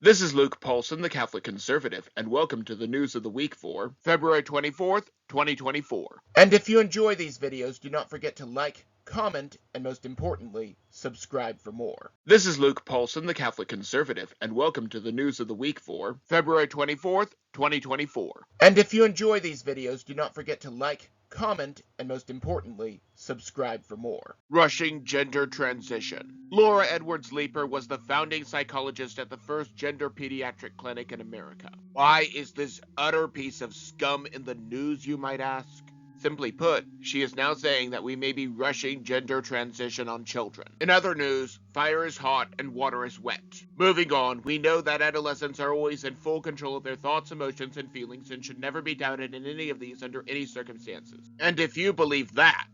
This is Luke Paulson, the Catholic Conservative, and welcome to the news of the week for February 24th, 2024. And if you enjoy these videos, do not forget to like, comment, and most importantly, subscribe for more. This is Luke Paulson, the Catholic Conservative, and welcome to the news of the week for February 24th, 2024. And if you enjoy these videos, do not forget to like, comment, and most importantly, subscribe for more. Rushing gender transition. Laura Edwards-Leeper was the founding psychologist at the first gender pediatric clinic in America. Why is this utter piece of scum in the news, you might ask? Simply put, she is now saying that we may be rushing gender transition on children. In other news, fire is hot and water is wet. Moving on, we know that adolescents are always in full control of their thoughts, emotions, and feelings and should never be doubted in any of these under any circumstances. And if you believe that,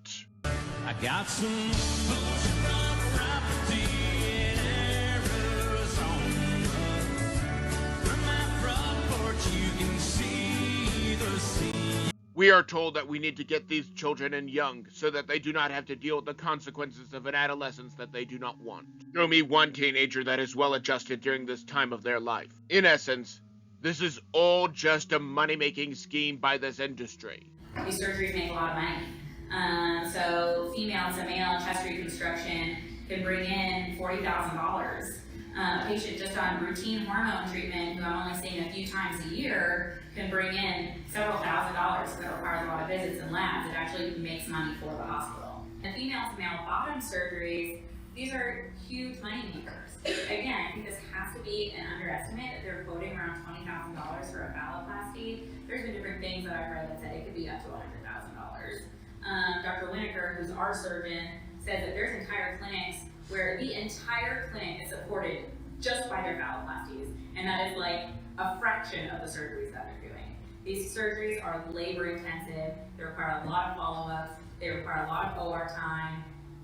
I got some motion from a property in Arizona. From my front porch you can see the sea. we are told that we need to get these children in young so that they do not have to deal with the consequences of an adolescence that they do not want. Show me one teenager that is well adjusted during this time of their life. In essence, this is all just a money-making scheme by this industry. These surgeries make a lot of money. So female to male chest reconstruction can bring in $40,000. A patient just on routine hormone treatment, who I'm only seeing a few times a year, can bring in several $1,000s. So that requires a lot of visits and labs. It actually makes money for the hospital. The female to male bottom surgeries, these are huge money makers. Again, I think this has to be an underestimate that they're quoting around $20,000 for a phalloplasty. There's been different things that I've read that said it could be up to $100,000. Dr. Winokur, who's our surgeon, says that there's entire clinics where the entire clinic is supported just by their phalloplasties, and that is like a fraction of the surgeries that they're doing. These surgeries are labor intensive, they require a lot of follow-ups, they require a lot of OR time,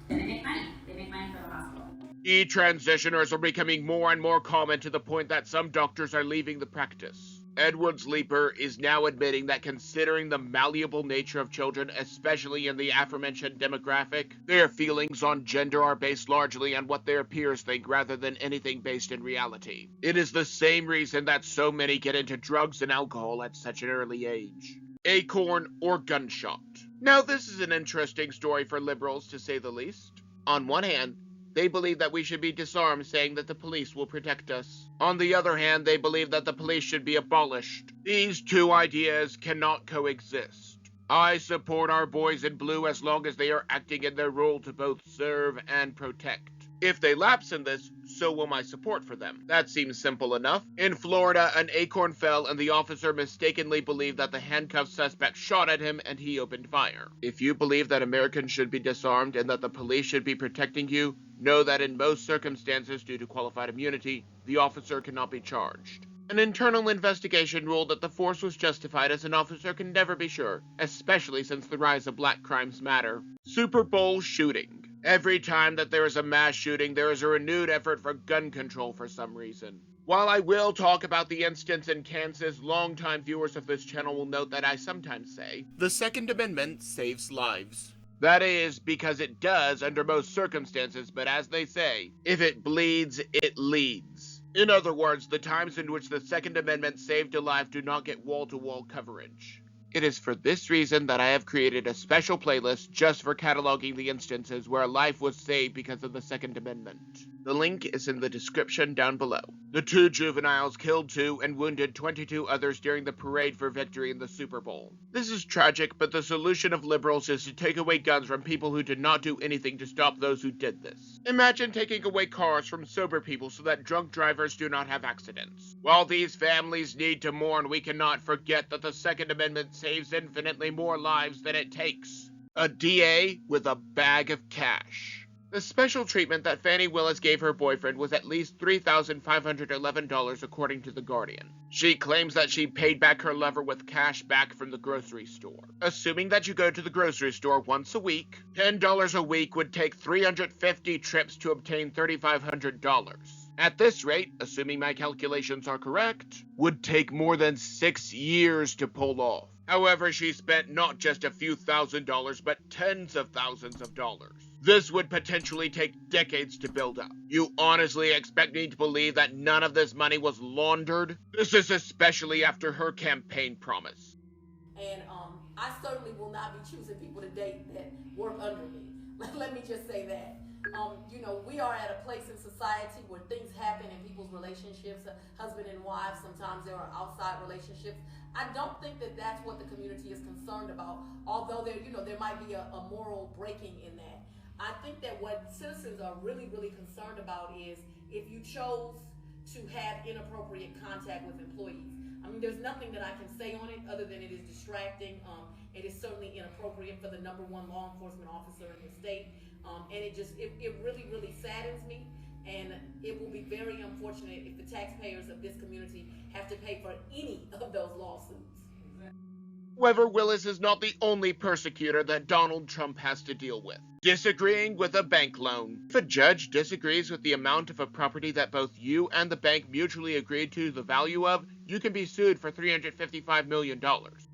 and they make money. They make money for the hospital. E-transitioners are becoming more and more common to the point that some doctors are leaving the practice. Edwards-Leeper is now admitting that considering the malleable nature of children, especially in the aforementioned demographic, their feelings on gender are based largely on what their peers think rather than anything based in reality. It is the same reason that so many get into drugs and alcohol at such an early age. Acorn or Gunshot. Now this is an interesting story for liberals, to say the least. On one hand, they believe that we should be disarmed, saying that the police will protect us. On the other hand, they believe that the police should be abolished. These two ideas cannot coexist. I support our boys in blue as long as they are acting in their role to both serve and protect. If they lapse in this, so will my support for them. That seems simple enough. In Florida, an Acorn fell and the officer mistakenly believed that the handcuffed suspect shot at him and he opened fire. If you believe that Americans should be disarmed and that the police should be protecting you, know that in most circumstances, due to qualified immunity, the officer cannot be charged. An internal investigation ruled that the force was justified, as an officer can never be sure, especially since the rise of Black Crimes Matter. Superbowl Shooting. Every time that there is a mass shooting, there is a renewed effort for gun control for some reason. While I will talk about the instance in Kansas, longtime viewers of this channel will note that I sometimes say, the Second Amendment saves lives. That is, because it does under most circumstances, but as they say, if it bleeds, it leads. In other words, the times in which the Second Amendment saved a life do not get wall-to-wall coverage. It is for this reason that I have created a special playlist just for cataloging the instances where a life was saved because of the Second Amendment. The link is in the description down below. The two juveniles killed 2 and wounded 22 others during the parade for victory in the Super Bowl. This is tragic, but the solution of liberals is to take away guns from people who did not do anything to stop those who did this. Imagine taking away cars from sober people so that drunk drivers do not have accidents. While these families need to mourn, we cannot forget that the Second Amendment saves infinitely more lives than it takes. A DA with a bag of cash. The special treatment that Fannie Willis gave her boyfriend was at least $3,511 according to The Guardian. She claims that she paid back her lover with cash back from the grocery store. Assuming that you go to the grocery store once a week, $10 a week would take 350 trips to obtain $3,500. At this rate, assuming my calculations are correct, would take more than 6 years to pull off. However, she spent not just a few $1,000s, but tens of thousands of dollars. This would potentially take decades to build up. You honestly expect me to believe that none of this money was laundered? This is especially after her campaign promise. And I certainly will not be choosing people to date that work under me. Let me just say that. We are at a place in society where things happen in people's relationships, husband and wife. Sometimes there are outside relationships. I don't think that that's what the community is concerned about. Although there might be a moral breaking in that. I think that what citizens are really, really concerned about is if you chose to have inappropriate contact with employees. I mean, there's nothing that I can say on it other than it is distracting. It is certainly inappropriate for the number one law enforcement officer in the state. And it really, really saddens me. And it will be very unfortunate if the taxpayers of this community have to pay for any of those lawsuits. However, Willis is not the only persecutor that Donald Trump has to deal with. Disagreeing with a bank loan. If a judge disagrees with the amount of a property that both you and the bank mutually agreed to the value of, you can be sued for $355 million.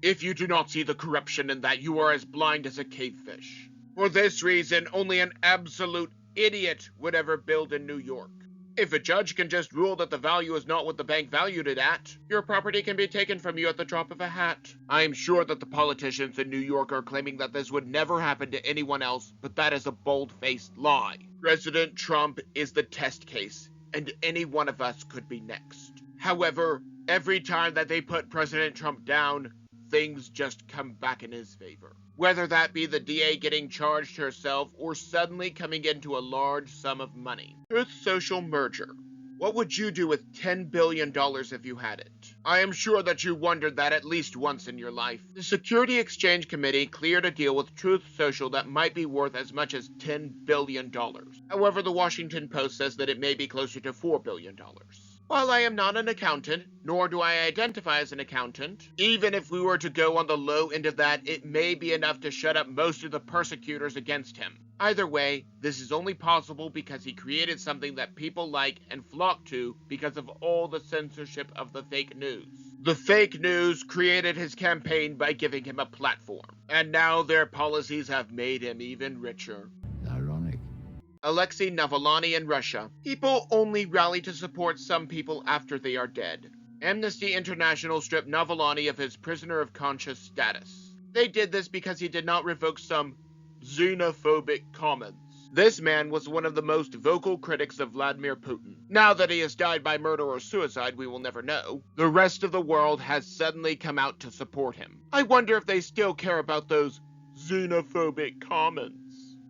If you do not see the corruption in that, you are as blind as a cavefish. For this reason, only an absolute idiot would ever build in New York. If a judge can just rule that the value is not what the bank valued it at, your property can be taken from you at the drop of a hat. I'm sure that the politicians in New York are claiming that this would never happen to anyone else, but that is a bold-faced lie. President Trump is the test case, and any one of us could be next. However, every time that they put President Trump down, things just come back in his favor. Whether that be the DA getting charged herself or suddenly coming into a large sum of money. Truth Social merger. What would you do with $10 billion if you had it? I am sure that you wondered that at least once in your life. The Security Exchange Committee cleared a deal with Truth Social that might be worth as much as $10 billion. However, the Washington Post says that it may be closer to $4 billion. While I am not an accountant, nor do I identify as an accountant, even if we were to go on the low end of that, it may be enough to shut up most of the persecutors against him. Either way, this is only possible because he created something that people like and flock to because of all the censorship of the fake news. The fake news created his campaign by giving him a platform, and now their policies have made him even richer. Ironic. Alexei, Navalany, and Russia. People only rally to support some people after they are dead. Amnesty International stripped Navalany of his prisoner of conscience status. They did this because he did not revoke some xenophobic comments. This man was one of the most vocal critics of Vladimir Putin. Now that he has died by murder or suicide, we will never know. The rest of the world has suddenly come out to support him. I wonder if they still care about those xenophobic comments.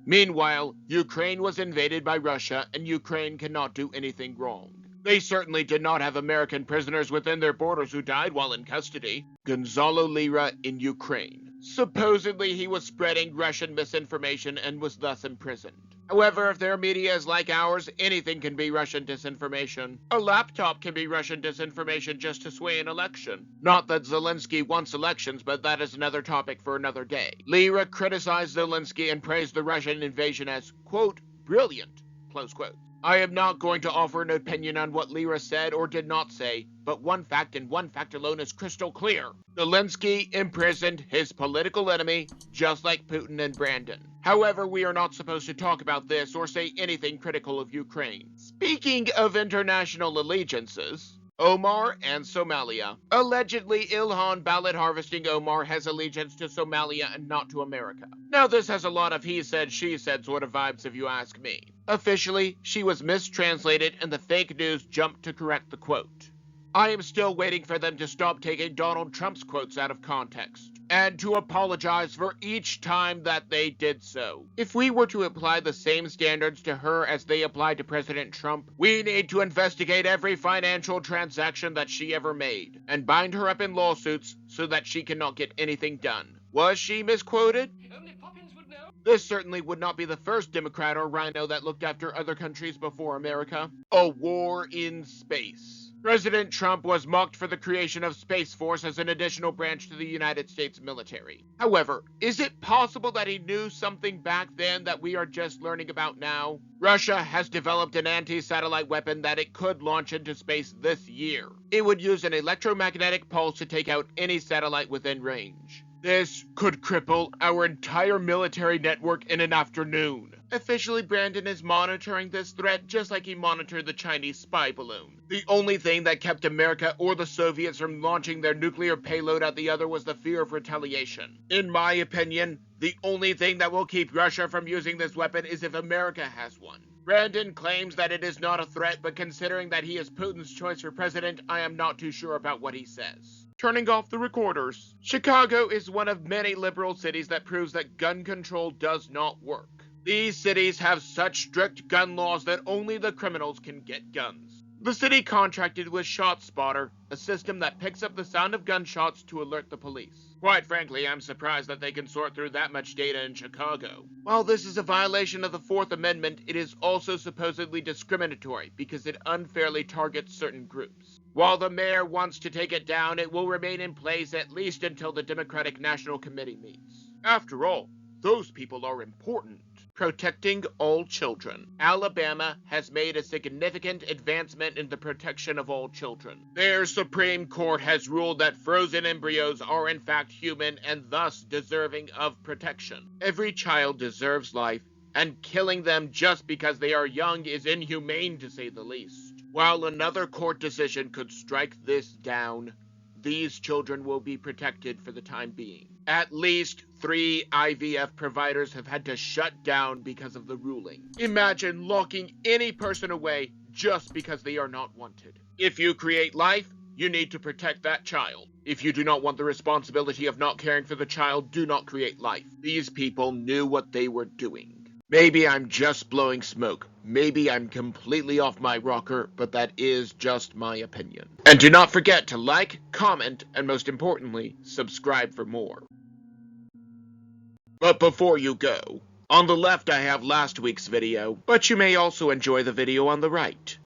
Meanwhile, Ukraine was invaded by Russia, and Ukraine cannot do anything wrong. They certainly did not have American prisoners within their borders who died while in custody. Gonzalo Lira in Ukraine. Supposedly he was spreading Russian misinformation and was thus imprisoned. However, if their media is like ours, anything can be Russian disinformation. A laptop can be Russian disinformation just to sway an election. Not that Zelensky wants elections, but that is another topic for another day. Lira criticized Zelensky and praised the Russian invasion as, quote, brilliant, close quote. I am not going to offer an opinion on what Lira said or did not say, but one fact and one fact alone is crystal clear. Zelensky imprisoned his political enemy, just like Putin and Brandon. However, we are not supposed to talk about this or say anything critical of Ukraine. Speaking of international allegiances, Omar and Somalia. Allegedly, Ilhan ballot harvesting Omar has allegiance to Somalia and not to America. Now this has a lot of he said, she said sort of vibes if you ask me. Officially, she was mistranslated and the fake news jumped to correct the quote. I am still waiting for them to stop taking Donald Trump's quotes out of context, and to apologize for each time that they did so. If we were to apply the same standards to her as they applied to President Trump, we need to investigate every financial transaction that she ever made, and bind her up in lawsuits so that she cannot get anything done. Was she misquoted? Only Poppins would know. This certainly would not be the first Democrat or rhino that looked after other countries before America. A war in space. President Trump was mocked for the creation of Space Force as an additional branch to the United States military. However, is it possible that he knew something back then that we are just learning about now? Russia has developed an anti-satellite weapon that it could launch into space this year. It would use an electromagnetic pulse to take out any satellite within range. This could cripple our entire military network in an afternoon. Officially, Brandon is monitoring this threat just like he monitored the Chinese spy balloon. The only thing that kept America or the Soviets from launching their nuclear payload at the other was the fear of retaliation. In my opinion, the only thing that will keep Russia from using this weapon is if America has one. Brandon claims that it is not a threat, but considering that he is Putin's choice for president, I am not too sure about what he says. Turning off the recorders. Chicago is one of many liberal cities that proves that gun control does not work. These cities have such strict gun laws that only the criminals can get guns. The city contracted with ShotSpotter, a system that picks up the sound of gunshots to alert the police. Quite frankly, I'm surprised that they can sort through that much data in Chicago. While this is a violation of the Fourth Amendment, it is also supposedly discriminatory because it unfairly targets certain groups. While the mayor wants to take it down, it will remain in place at least until the Democratic National Committee meets. After all, those people are important. Protecting all children. Alabama has made a significant advancement in the protection of all children. Their Supreme Court has ruled that frozen embryos are in fact human and thus deserving of protection. Every child deserves life, and killing them just because they are young is inhumane to say the least. While another court decision could strike this down, these children will be protected for the time being. At least 3 IVF providers have had to shut down because of the ruling. Imagine locking any person away just because they are not wanted. If you create life, you need to protect that child. If you do not want the responsibility of not caring for the child, do not create life. These people knew what they were doing. Maybe I'm just blowing smoke. Maybe I'm completely off my rocker, but that is just my opinion. And do not forget to like, comment, and most importantly, subscribe for more. But before you go, on the left I have last week's video, but you may also enjoy the video on the right.